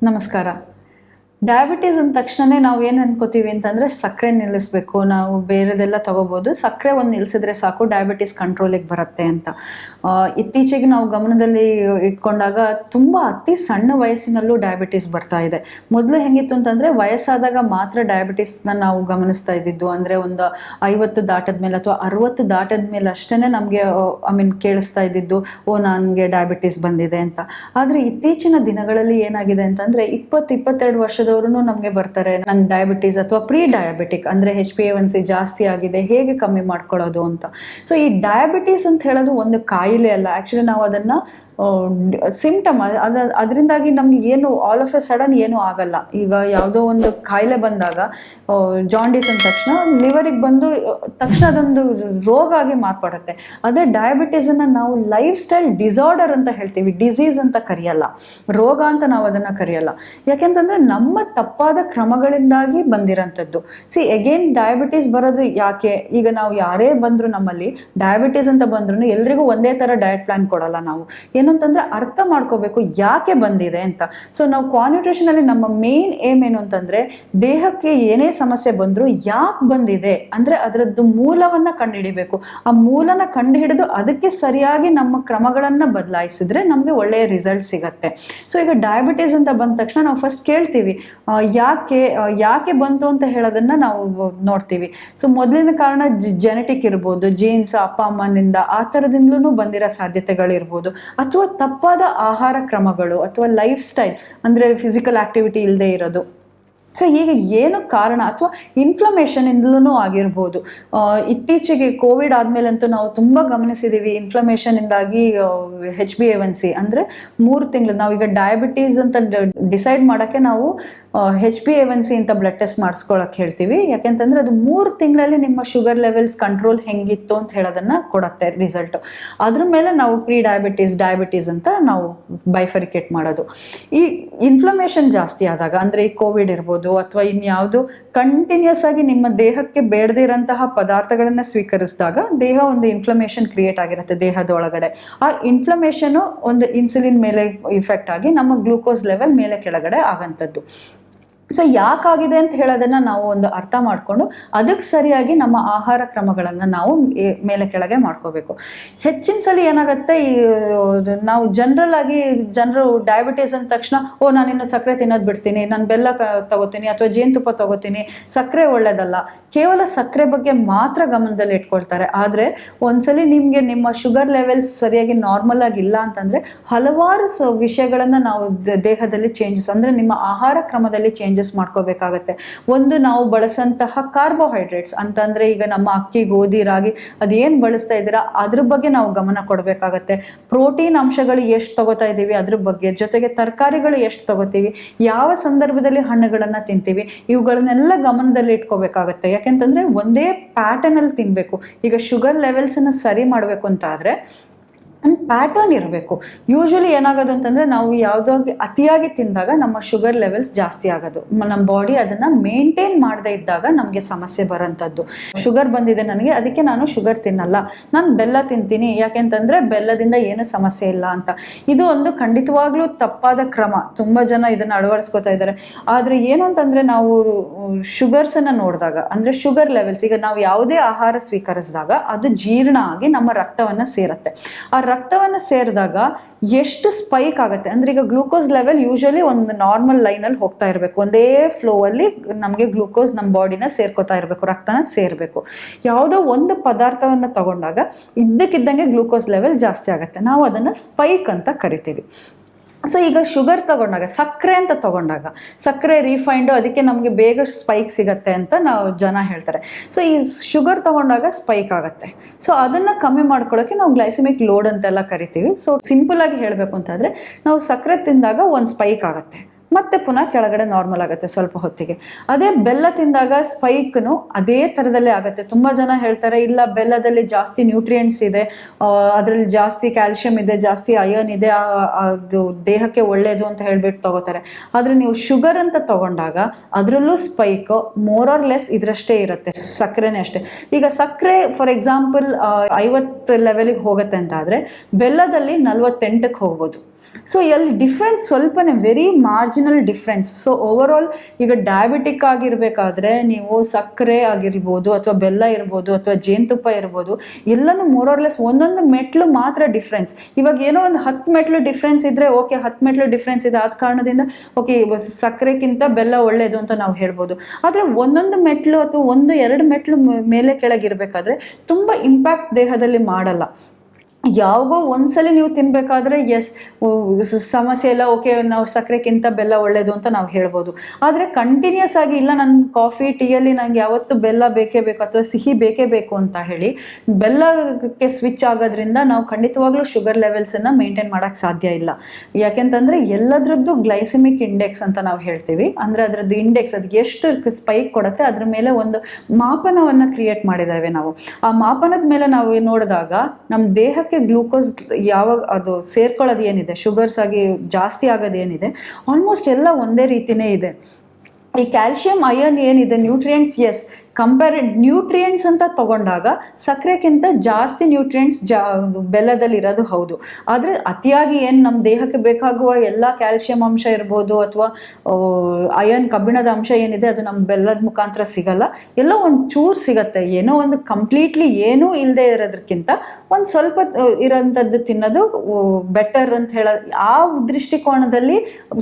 ನಮಸ್ಕಾರ. ಡಯಾಬಿಟೀಸ್ ಅಂದ ತಕ್ಷಣನೇ ನಾವು ಏನು ಅನ್ಕೋತೀವಿ ಅಂತಂದರೆ ಸಕ್ಕರೆ ನಿಲ್ಲಿಸಬೇಕು, ನಾವು ಬೇರೆದೆಲ್ಲ ತಗೋಬೋದು, ಸಕ್ಕರೆ ಒಂದು ನಿಲ್ಲಿಸಿದ್ರೆ ಸಾಕು ಡಯಾಬಿಟೀಸ್ ಕಂಟ್ರೋಲಿಗೆ ಬರುತ್ತೆ ಅಂತ. ಇತ್ತೀಚೆಗೆ ನಾವು ಗಮನದಲ್ಲಿ ಇಟ್ಕೊಂಡಾಗ ತುಂಬ ಅತಿ ಸಣ್ಣ ವಯಸ್ಸಿನಲ್ಲೂ ಡಯಾಬಿಟೀಸ್ ಬರ್ತಾ ಇದೆ. ಮೊದಲು ಹೆಂಗಿತ್ತು ಅಂತಂದರೆ ವಯಸ್ಸಾದಾಗ ಮಾತ್ರ ಡಯಾಬಿಟೀಸ್ನ ನಾವು ಗಮನಿಸ್ತಾ ಇದ್ದಿದ್ದು. ಅಂದರೆ ಒಂದು 50 ದಾಟದ ಮೇಲೆ ಅಥವಾ 60 ದಾಟದ ಮೇಲೆ ಅಷ್ಟೇ ನಮಗೆ ಕೇಳಿಸ್ತಾ ಇದ್ದಿದ್ದು, ನನಗೆ ಡಯಾಬಿಟೀಸ್ ಬಂದಿದೆ ಅಂತ. ಆದರೆ ಇತ್ತೀಚಿನ ದಿನಗಳಲ್ಲಿ ಏನಾಗಿದೆ ಅಂತಂದರೆ 22 ವರ್ಷದವರು ನಮಗೆ ಬರ್ತಾರೆ, ನಂಗೆ ಡಯಾಬಿಟೀಸ್ ಅಥವಾ ಪ್ರೀ ಡಯಾಬಿಟಿಕ್ ಅಂದರೆ HbA1c ಜಾಸ್ತಿ ಆಗಿದೆ, ಹೇಗೆ ಕಮ್ಮಿ ಮಾಡ್ಕೊಳ್ಳೋದು ಅಂತ. ಸೊ ಈ ಡಯಾಬಿಟೀಸ್ ಅಂತ ಹೇಳೋದು ಒಂದು ಕಾಯಿಲೆ ಅಲ್ಲ. ಆ್ಯಕ್ಚುಲಿ ನಾವು ಅದನ್ನು ಸಿಂಪ್ಟಮ್, ಅದರಿಂದಾಗಿ ನಮ್ಗೆ ಏನು ಆಲ್ ಆಫ್ ಎ ಸಡನ್ ಏನೂ ಆಗಲ್ಲ. ಈಗ ಯಾವುದೋ ಒಂದು ಕಾಯಿಲೆ ಬಂದಾಗ ಜಾಂಡೀಸ್ ಅಂದ ತಕ್ಷಣ ಲಿವರಿಗೆ ಬಂದು ತಕ್ಷಣ ಅದೊಂದು ರೋಗ ಆಗಿ ಮಾರ್ಪಡುತ್ತೆ. ಅದೇ ಡಯಾಬಿಟೀಸನ್ನು ನಾವು ಲೈಫ್ ಸ್ಟೈಲ್ ಡಿಸಾರ್ಡರ್ ಅಂತ ಹೇಳ್ತೀವಿ, ಡಿಸೀಸ್ ಅಂತ ಕರೆಯಲ್ಲ, ರೋಗ ಅಂತ ನಾವು ಅದನ್ನು ಕರೆಯಲ್ಲ. ಯಾಕೆಂತಂದರೆ ನಮ್ಮ ತಪ್ಪಾದ ಕ್ರಮಗಳಿಂದಾಗಿ ಬಂದಿರೋಂಥದ್ದು. ಎಗೇನ್ ಡಯಾಬಿಟೀಸ್ ಬರೋದು ಯಾಕೆ? ಈಗ ನಾವು ಯಾರೇ ಬಂದರೂ ನಮ್ಮಲ್ಲಿ ಡಯಾಬಿಟೀಸ್ ಅಂತ ಬಂದ್ರೂ ಎಲ್ರಿಗೂ ಒಂದೇ ಥರ ಡಯಟ್ ಪ್ಲಾನ್ ಕೊಡಲ್ಲ. ನಾವು ಏನಂತಂದ್ರೆ ಅರ್ಥ ಮಾಡ್ಕೋಬೇಕು ಯಾಕೆ ಬಂದಿದೆ ಅಂತ. ಸೊ ನಾವು ಕಾನ್ಯೂಟ್ರಿಷನಲ್ಲಿ ನಮ್ಮ ಮೇನ್ ಏಮ್ ಏನು ಅಂತಂದ್ರೆ ದೇಹಕ್ಕೆ ಏನೇ ಸಮಸ್ಯೆ ಬಂದರೂ ಯಾಕೆ ಬಂದಿದೆ ಅಂದರೆ ಅದರದ್ದು ಮೂಲವನ್ನ ಕಂಡುಹಿಡಿಬೇಕು. ಆ ಮೂಲನ ಕಂಡುಹಿಡಿದು ಅದಕ್ಕೆ ಸರಿಯಾಗಿ ನಮ್ಮ ಕ್ರಮಗಳನ್ನು ಬದಲಾಯಿಸಿದ್ರೆ ನಮಗೆ ಒಳ್ಳೆಯ ರಿಸಲ್ಟ್ ಸಿಗತ್ತೆ. ಸೊ ಈಗ ಡಯಾಬಿಟೀಸ್ ಅಂತ ಬಂದ ತಕ್ಷಣ ನಾವು ಫಸ್ಟ್ ಕೇಳ್ತೀವಿ ಯಾಕೆ ಬಂತು ಅಂತ ಹೇಳೋದನ್ನ ನಾವು ನೋಡ್ತೀವಿ. ಸೊ ಮೊದಲಿನ ಕಾರಣ ಜೆನೆಟಿಕ್ ಇರ್ಬೋದು, ಜೀನ್ಸ್ ಅಪ್ಪ ಅಮ್ಮನಿಂದ ಆ ಥರದಿಂದಲೂ ಬಂದಿರೋ ಸಾಧ್ಯತೆಗಳಿರ್ಬೋದು, ಅಥವಾ ತಪ್ಪಾದ ಆಹಾರ ಕ್ರಮಗಳು ಅಥವಾ ಲೈಫ್ ಸ್ಟೈಲ್ ಅಂದರೆ ಫಿಸಿಕಲ್ ಆಕ್ಟಿವಿಟಿ ಇಲ್ಲದೆ ಇರೋದು. ಸೊ ಈಗ ಏನು ಕಾರಣ, ಅಥವಾ ಇನ್ಫ್ಲಮೇಷನಿಂದಲೂ ಆಗಿರ್ಬೋದು. ಇತ್ತೀಚೆಗೆ ಕೋವಿಡ್ ಆದಮೇಲಂತೂ ನಾವು ತುಂಬ ಗಮನಿಸಿದ್ದೀವಿ ಇನ್ಫ್ಲಮೇಷನಿಂದಾಗಿ HbA1c ಅಂದರೆ 3 ತಿಂಗಳು ನಾವೀಗ ಡಯಾಬಿಟೀಸ್ ಅಂತ ಡಿಸೈಡ್ ಮಾಡೋಕ್ಕೆ ನಾವು HbA1c ಅಂತ ಬ್ಲಡ್ ಟೆಸ್ಟ್ ಮಾಡಿಸ್ಕೊಳಕ್ಕೆ ಹೇಳ್ತೀವಿ. ಯಾಕೆಂತಂದರೆ ಅದು 3 ತಿಂಗಳಲ್ಲಿ ನಿಮ್ಮ ಶುಗರ್ ಲೆವೆಲ್ಸ್ ಕಂಟ್ರೋಲ್ ಹೆಂಗಿತ್ತು ಅಂತ ಹೇಳೋದನ್ನು ಕೊಡುತ್ತೆ ರಿಸಲ್ಟು. ಅದ್ರ ಮೇಲೆ ನಾವು ಪ್ರೀ ಡಯಾಬಿಟೀಸ್ ಅಂತ ನಾವು ಬೈಫರಿಕೇಟ್ ಮಾಡೋದು. ಈ ಇನ್ಫ್ಲಮೇಷನ್ ಜಾಸ್ತಿ ಆದಾಗ ಅಂದರೆ ಈ ಕೋವಿಡ್ ಇರ್ಬೋದು ಅಥವಾ ಇನ್ಯಾವುದು ಕಂಟಿನ್ಯೂಸ್ ಆಗಿ ನಿಮ್ಮ ದೇಹಕ್ಕೆ ಬೇಡದೇ ಇರೋಂತಹ ಪದಾರ್ಥಗಳನ್ನು ಸ್ವೀಕರಿಸಿದಾಗ ದೇಹ ಒಂದು ಇನ್ಫ್ಲಮೇಷನ್ ಕ್ರಿಯೇಟ್ ಆಗಿರುತ್ತೆ ದೇಹದೊಳಗಡೆ. ಆ ಇನ್ಫ್ಲಮೇಷನು ಒಂದು ಇನ್ಸುಲಿನ್ ಮೇಲೆ ಇಫೆಕ್ಟ್ ಆಗಿ ನಮ್ಮ ಗ್ಲೂಕೋಸ್ ಲೆವೆಲ್ ಮೇಲೆ ಕೆಳಗಡೆ ಆಗಂಥದ್ದು. ಸೊ ಯಾಕಾಗಿದೆ ಅಂತ ಹೇಳೋದನ್ನು ನಾವು ಒಂದು ಅರ್ಥ ಮಾಡಿಕೊಂಡು ಅದಕ್ಕೆ ಸರಿಯಾಗಿ ನಮ್ಮ ಆಹಾರ ಕ್ರಮಗಳನ್ನು ನಾವು ಮೇಲೆ ಕೆಳಗೆ ಮಾಡ್ಕೋಬೇಕು. ಹೆಚ್ಚಿನ ಸಲ ಏನಾಗುತ್ತೆ, ನಾವು ಜನರು ಡಯಾಬಿಟೀಸ್ ಅಂದ ತಕ್ಷಣ ನಾನಿನ್ನು ಸಕ್ಕರೆ ತಿನ್ನೋದು ಬಿಡ್ತೀನಿ, ನಾನು ಬೆಲ್ಲ ತಗೋತೀನಿ ಅಥವಾ ಜೇನುತುಪ್ಪ ತಗೋತೀನಿ, ಸಕ್ಕರೆ ಒಳ್ಳೆಯದಲ್ಲ, ಕೇವಲ ಸಕ್ಕರೆ ಬಗ್ಗೆ ಮಾತ್ರ ಗಮನದಲ್ಲಿ ಇಟ್ಕೊಳ್ತಾರೆ. ಆದರೆ ಒಂದ್ಸಲಿ ನಿಮಗೆ ನಿಮ್ಮ ಶುಗರ್ ಲೆವೆಲ್ಸ್ ಸರಿಯಾಗಿ ನಾರ್ಮಲ್ ಆಗಿಲ್ಲ ಅಂತಂದರೆ ಹಲವಾರು ವಿಷಯಗಳನ್ನು ನಾವು ದೇಹದಲ್ಲಿ ಚೇಂಜಸ್ ಅಂದರೆ ನಿಮ್ಮ ಆಹಾರ ಕ್ರಮದಲ್ಲಿ ಚೇಂಜಸ್ ಮಾಡ್ಕೋಬೇಕಾಗತ್ತೆ. ಒಂದು, ನಾವು ಬಳಸಂತಹ ಕಾರ್ಬೋಹೈಡ್ರೇಟ್ಸ್ ಅಂತಂದ್ರೆ ಈಗ ನಮ್ಮ ಅಕ್ಕಿ, ಗೋಧಿ, ರಾಗಿ ಅದೇನು ಬಳಸ್ತಾ ಇದ್ದೀರಾ ಅದ್ರ ಬಗ್ಗೆ ನಾವು ಗಮನ ಕೊಡಬೇಕಾಗತ್ತೆ. ಪ್ರೋಟೀನ್ ಅಂಶಗಳು ಎಷ್ಟು ತಗೋತಾ ಇದ್ದೀವಿ ಅದ್ರ ಬಗ್ಗೆ, ಜೊತೆಗೆ ತರಕಾರಿಗಳು ಎಷ್ಟು ತಗೋತೀವಿ, ಯಾವ ಸಂದರ್ಭದಲ್ಲಿ ಹಣ್ಣುಗಳನ್ನು ತಿಂತೀವಿ, ಇವುಗಳನ್ನೆಲ್ಲ ಗಮನದಲ್ಲಿ ಇಟ್ಕೋಬೇಕಾಗತ್ತೆ. ಯಾಕೆಂತಂದ್ರೆ ಒಂದೇ ಪ್ಯಾಟರ್ನ್ ಅಲ್ಲಿ ತಿನ್ಬೇಕು. ಈಗ ಶುಗರ್ ಲೆವೆಲ್ಸನ್ನು ಸರಿ ಮಾಡಬೇಕು ಅಂತ ಆದರೆ ಒಂದು ಪ್ಯಾಟರ್ನ್ ಇರಬೇಕು. ಯೂಶ್ವಲಿ ಏನಾಗೋದು ಅಂತಂದರೆ ನಾವು ಯಾವುದೋ ಅತಿಯಾಗಿ ತಿಂದಾಗ ನಮ್ಮ ಶುಗರ್ ಲೆವೆಲ್ಸ್ ಜಾಸ್ತಿ ಆಗೋದು, ನಮ್ಮ ಬಾಡಿ ಅದನ್ನು ಮೇಂಟೈನ್ ಮಾಡದೇ ಇದ್ದಾಗ ನಮಗೆ ಸಮಸ್ಯೆ ಬರೋಂಥದ್ದು. ಶುಗರ್ ಬಂದಿದೆ ನನಗೆ, ಅದಕ್ಕೆ ನಾನು ಶುಗರ್ ತಿನ್ನಲ್ಲ, ನಾನು ಬೆಲ್ಲ ತಿಂತೀನಿ ಯಾಕೆಂತಂದರೆ ಬೆಲ್ಲದಿಂದ ಏನು ಸಮಸ್ಯೆ ಇಲ್ಲ ಅಂತ. ಇದು ಒಂದು ಖಂಡಿತವಾಗ್ಲೂ ತಪ್ಪಾದ ಕ್ರಮ. ತುಂಬ ಜನ ಇದನ್ನು ಅಳವಡಿಸ್ಕೋತಾ ಇದ್ದಾರೆ. ಆದರೆ ಏನು ಅಂತಂದರೆ ನಾವು ಶುಗರ್ಸನ್ನು ನೋಡಿದಾಗ ಅಂದರೆ ಶುಗರ್ ಲೆವೆಲ್ಸ್, ಈಗ ನಾವು ಯಾವುದೇ ಆಹಾರ ಸ್ವೀಕರಿಸಿದಾಗ ಅದು ಜೀರ್ಣ ಆಗಿ ನಮ್ಮ ರಕ್ತವನ್ನು ಸೇರುತ್ತೆ. ಆ ರಕ್ತವನ್ನು ಸೇರಿದಾಗ ಎಷ್ಟು ಸ್ಪೈಕ್ ಆಗುತ್ತೆ ಅಂದರೆ ಈಗ ಗ್ಲೂಕೋಸ್ ಲೆವೆಲ್ ಯೂಶಲಿ ಒಂದು ನಾರ್ಮಲ್ ಲೈನಲ್ಲಿ ಹೋಗ್ತಾ ಇರಬೇಕು, ಒಂದೇ ಫ್ಲೋ ಅಲ್ಲಿ ನಮಗೆ ಗ್ಲೂಕೋಸ್ ನಮ್ಮ ಬಾಡಿನ ಸೇರ್ಕೋತಾ ಇರಬೇಕು, ರಕ್ತನ ಸೇರಬೇಕು. ಯಾವುದೋ ಒಂದು ಪದಾರ್ಥವನ್ನು ತಗೊಂಡಾಗ ಇದ್ದಕ್ಕಿದ್ದಂಗೆ ಗ್ಲೂಕೋಸ್ ಲೆವೆಲ್ ಜಾಸ್ತಿ ಆಗುತ್ತೆ, ನಾವು ಅದನ್ನು ಸ್ಪೈಕ್ ಅಂತ ಕರಿತೀವಿ. ಸೊ ಈಗ ಶುಗರ್ ತಗೊಂಡಾಗ, ಸಕ್ಕರೆ ಅಂತ ತಗೊಂಡಾಗ, ಸಕ್ಕರೆ ರಿಫೈಂಡು ಅದಕ್ಕೆ ನಮಗೆ ಬೇಗ ಸ್ಪೈಕ್ ಸಿಗತ್ತೆ ಅಂತ ನಾವು ಜನ ಹೇಳ್ತಾರೆ. ಸೊ ಈ ಶುಗರ್ ತಗೊಂಡಾಗ ಸ್ಪೈಕ್ ಆಗುತ್ತೆ. ಸೊ ಅದನ್ನು ಕಮ್ಮಿ ಮಾಡ್ಕೊಳ್ಳೋಕ್ಕೆ ನಾವು ಗ್ಲೈಸೆಮಿಕ್ ಲೋಡ್ ಅಂತೆಲ್ಲ ಕರಿತೀವಿ. ಸೊ ಸಿಂಪಲ್ ಆಗಿ ಹೇಳಬೇಕು ಅಂತಂದರೆ ನಾವು ಸಕ್ಕರೆ ತಿಂದಾಗ ಒಂದು ಸ್ಪೈಕ್ ಆಗುತ್ತೆ, ಮತ್ತೆ ಪುನಃ ಕೆಳಗಡೆ ನಾರ್ಮಲ್ ಆಗುತ್ತೆ ಸ್ವಲ್ಪ ಹೊತ್ತಿಗೆ. ಅದೇ ಬೆಲ್ಲ ತಿಂದಾಗ ಸ್ಪೈಕ್ನು ಅದೇ ಥರದಲ್ಲೇ ಆಗುತ್ತೆ. ತುಂಬ ಜನ ಹೇಳ್ತಾರೆ ಇಲ್ಲ ಬೆಲ್ಲದಲ್ಲಿ ಜಾಸ್ತಿ ನ್ಯೂಟ್ರಿಯೆಂಟ್ಸ್ ಇದೆ, ಅದರಲ್ಲಿ ಜಾಸ್ತಿ ಕ್ಯಾಲ್ಶಿಯಂ ಇದೆ, ಜಾಸ್ತಿ ಅಯರ್ನ್ ಇದೆ, ಅದು ದೇಹಕ್ಕೆ ಒಳ್ಳೆಯದು ಅಂತ ಹೇಳ್ಬಿಟ್ಟು ತಗೋತಾರೆ. ಆದರೆ ನೀವು ಶುಗರ್ ಅಂತ ತಗೊಂಡಾಗ ಅದರಲ್ಲೂ ಸ್ಪೈಕ್ ಮೋರ್ ಆರ್ ಲೆಸ್ ಇದರಷ್ಟೇ ಇರುತ್ತೆ, ಸಕ್ಕರೆನೇ ಅಷ್ಟೇ. ಈಗ ಸಕ್ಕರೆ ಫಾರ್ ಎಕ್ಸಾಂಪಲ್ 50 ಲೆವೆಲಿಗೆ ಹೋಗುತ್ತೆ ಅಂತ ಆದರೆ ಬೆಲ್ಲದಲ್ಲಿ 48ಕ್ಕೆ ಹೋಗ್ಬೋದು. ಸೊ ಎಲ್ಲಿ ಡಿಫ್ರೆನ್ಸ್ ಸ್ವಲ್ಪನೇ, very marginal difference. So over all ಈಗ ಡಯಾಬಿಟಿಕ್ ಆಗಿರಬೇಕಾದ್ರೆ ನೀವು ಸಕ್ಕರೆ ಆಗಿರ್ಬೋದು ಅಥವಾ ಬೆಲ್ಲ ಇರ್ಬೋದು ಅಥವಾ ಜೇನುತುಪ್ಪ ಇರ್ಬೋದು, ಎಲ್ಲನೂ ಮೋರರ್ಲೆಸ್ ಒಂದೊಂದು ಮೆಟ್ಲು ಮಾತ್ರ ಡಿಫ್ರೆನ್ಸ್. ಇವಾಗ ಏನೋ ಒಂದು 10 ಮೆಟ್ಲು ಡಿಫ್ರೆನ್ಸ್ ಇದ್ರೆ ಓಕೆ, 10 ಮೆಟ್ಲು ಡಿಫ್ರೆನ್ಸ್ ಇದೆ ಆದ ಕಾರಣದಿಂದ ಓಕೆ ಸಕ್ಕರೆಗಿಂತ ಬೆಲ್ಲ ಒಳ್ಳೇದು ಅಂತ ನಾವು ಹೇಳ್ಬೋದು. ಆದರೆ ಒಂದೊಂದು ಮೆಟ್ಲು ಅಥವಾ 1-2 ಮೆಟ್ಲು ಮೇಲೆ ಕೆಳಗಿರ್ಬೇಕಾದ್ರೆ ತುಂಬ ಇಂಪ್ಯಾಕ್ಟ್ ದೇಹದಲ್ಲಿ ಮಾಡಲ್ಲ. ಯಾವಾಗೋ ಒಂದ್ಸಲಿ ನೀವು ತಿನ್ಬೇಕಾದ್ರೆ ಸಮಸ್ಯೆ ಇಲ್ಲ, ಓಕೆ ನಾವು ಸಕ್ಕರೆಗಿಂತ ಬೆಲ್ಲ ಒಳ್ಳೇದು ಅಂತ ನಾವು ಹೇಳ್ಬೋದು. ಆದರೆ ಕಂಟಿನ್ಯೂಸ್ ಆಗಿ ಇಲ್ಲ ನನ್ನ ಕಾಫಿ ಟೀಯಲ್ಲಿ ನಂಗೆ ಯಾವತ್ತು ಬೆಲ್ಲ ಬೇಕೇ ಬೇಕು ಅಥವಾ ಸಿಹಿ ಬೇಕೇ ಬೇಕು ಅಂತ ಹೇಳಿ ಬೆಲ್ಲಕ್ಕೆ ಸ್ವಿಚ್ ಆಗೋದ್ರಿಂದ ನಾವು ಖಂಡಿತವಾಗ್ಲೂ ಶುಗರ್ ಲೆವೆಲ್ಸನ್ನು ಮೇಂಟೈನ್ ಮಾಡೋಕ್ಕೆ ಸಾಧ್ಯ ಇಲ್ಲ. ಯಾಕೆಂತಂದರೆ ಎಲ್ಲದ್ರದ್ದು ಗ್ಲೈಸೆಮಿಕ್ ಇಂಡೆಕ್ಸ್ ಅಂತ ನಾವು ಹೇಳ್ತೀವಿ, ಅಂದರೆ ಅದರದ್ದು ಇಂಡೆಕ್ಸ್ ಅದು ಎಷ್ಟು ಸ್ಪೈಕ್ ಕೊಡುತ್ತೆ ಅದ್ರ ಮೇಲೆ ಒಂದು ಮಾಪನವನ್ನು ಕ್ರಿಯೇಟ್ ಮಾಡಿದ್ದೇವೆ ನಾವು. ಆ ಮಾಪನದ ಮೇಲೆ ನಾವು ನೋಡಿದಾಗ ನಮ್ಮ ದೇಹಕ್ಕೆ ಗ್ಲೂಕೋಸ್ ಯಾವಾಗ ಅದು ಸೇರ್ಕೊಳ್ಳೋದು ಏನಿದೆ, ಶುಗರ್ಸ್ ಆಗಿ ಜಾಸ್ತಿ ಆಗೋದು ಏನಿದೆ, ಆಲ್ಮೋಸ್ಟ್ ಎಲ್ಲ ಒಂದೇ ರೀತಿನೇ ಇದೆ. ಈ ಕ್ಯಾಲ್ಶಿಯಂ ಅಯನ್ ಏನಿದೆ ನ್ಯೂಟ್ರಿಯೆಂಟ್ಸ್, ನ್ಯೂಟ್ರಿಯೆಂಟ್ಸ್ ಅಂತ ತಗೊಂಡಾಗ ಸಕ್ಕರೆಗಿಂತ ಜಾಸ್ತಿ ನ್ಯೂಟ್ರಿಯೆಂಟ್ಸ್ ಬೆಲ್ಲದಲ್ಲಿ ಇರೋದು ಹೌದು. ಆದರೆ ಅತಿಯಾಗಿ ಏನು ನಮ್ಮ ದೇಹಕ್ಕೆ ಬೇಕಾಗುವ ಎಲ್ಲ ಕ್ಯಾಲ್ಶಿಯಂ ಅಂಶ ಇರ್ಬೋದು ಅಥವಾ ಅಯನ್ ಕಬ್ಬಿಣದ ಅಂಶ ಏನಿದೆ ಅದು ನಮ್ಮ ಬೆಲ್ಲದ ಮುಖಾಂತರ ಸಿಗಲ್ಲ, ಎಲ್ಲೋ ಒಂದು ಚೂರು ಸಿಗತ್ತೆ. ಏನೋ ಒಂದು ಕಂಪ್ಲೀಟ್ಲಿ ಏನೂ ಇಲ್ಲದೆ ಇರೋದಕ್ಕಿಂತ ಒಂದು ಸ್ವಲ್ಪ ಇರೋಂಥದ್ದು ತಿನ್ನೋದು ಬೆಟರ್ ಅಂತ ಹೇಳೋದು. ಆ ದೃಷ್ಟಿಕೋನದಲ್ಲಿ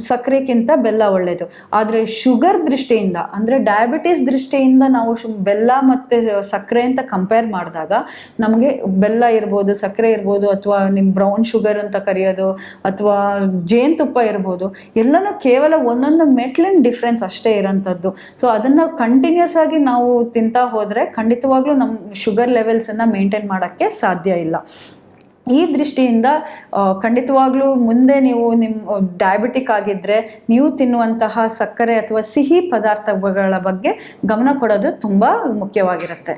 ಸಕ್ಕರೆಗಿಂತ ಬೆಲ್ಲ ಒಳ್ಳೆಯದು. ಆದರೆ ಶುಗರ್ ದೃಷ್ಟಿಯಿಂದ ಅಂದರೆ ಡಯಾಬಿಟೀಸ್ ದೃಷ್ಟಿಯಿಂದ ನಾವು ಬೆಲ್ಲ ಮತ್ತು ಸಕ್ಕರೆ ಅಂತ ಕಂಪೇರ್ ಮಾಡಿದಾಗ ನಮಗೆ ಬೆಲ್ಲ ಇರ್ಬೋದು, ಸಕ್ಕರೆ ಇರ್ಬೋದು, ಅಥವಾ ನಿಮ್ಮ ಬ್ರೌನ್ ಶುಗರ್ ಅಂತ ಕರೆಯೋದು ಅಥವಾ ಜೇನುತುಪ್ಪ ಇರ್ಬೋದು, ಎಲ್ಲನೂ ಕೇವಲ ಒಂದೊಂದು ಮೆಟ್ಲಿನ ಡಿಫ್ರೆನ್ಸ್ ಅಷ್ಟೇ ಇರೋಂಥದ್ದು. ಸೊ ಅದನ್ನು ಕಂಟಿನ್ಯೂಸ್ ಆಗಿ ನಾವು ತಿಂತಾ ಹೋದರೆ ಖಂಡಿತವಾಗ್ಲೂ ನಮ್ಮ ಶುಗರ್ ಲೆವೆಲ್ಸನ್ನು ಮೇಂಟೈನ್ ಮಾಡೋಕ್ಕೆ ಸಾಧ್ಯ ಇಲ್ಲ. ಈ ದೃಷ್ಟಿಯಿಂದ ಖಂಡಿತವಾಗ್ಲೂ ಮುಂದೆ ನೀವು ನಿಮ್ಮ ಡಯಾಬಿಟಿಕ್ ಆಗಿದ್ದರೆ ನೀವು ತಿನ್ನುವಂತಹ ಸಕ್ಕರೆ ಅಥವಾ ಸಿಹಿ ಪದಾರ್ಥಗಳ ಬಗ್ಗೆ ಗಮನ ಕೊಡೋದು ತುಂಬ ಮುಖ್ಯವಾಗಿರುತ್ತೆ.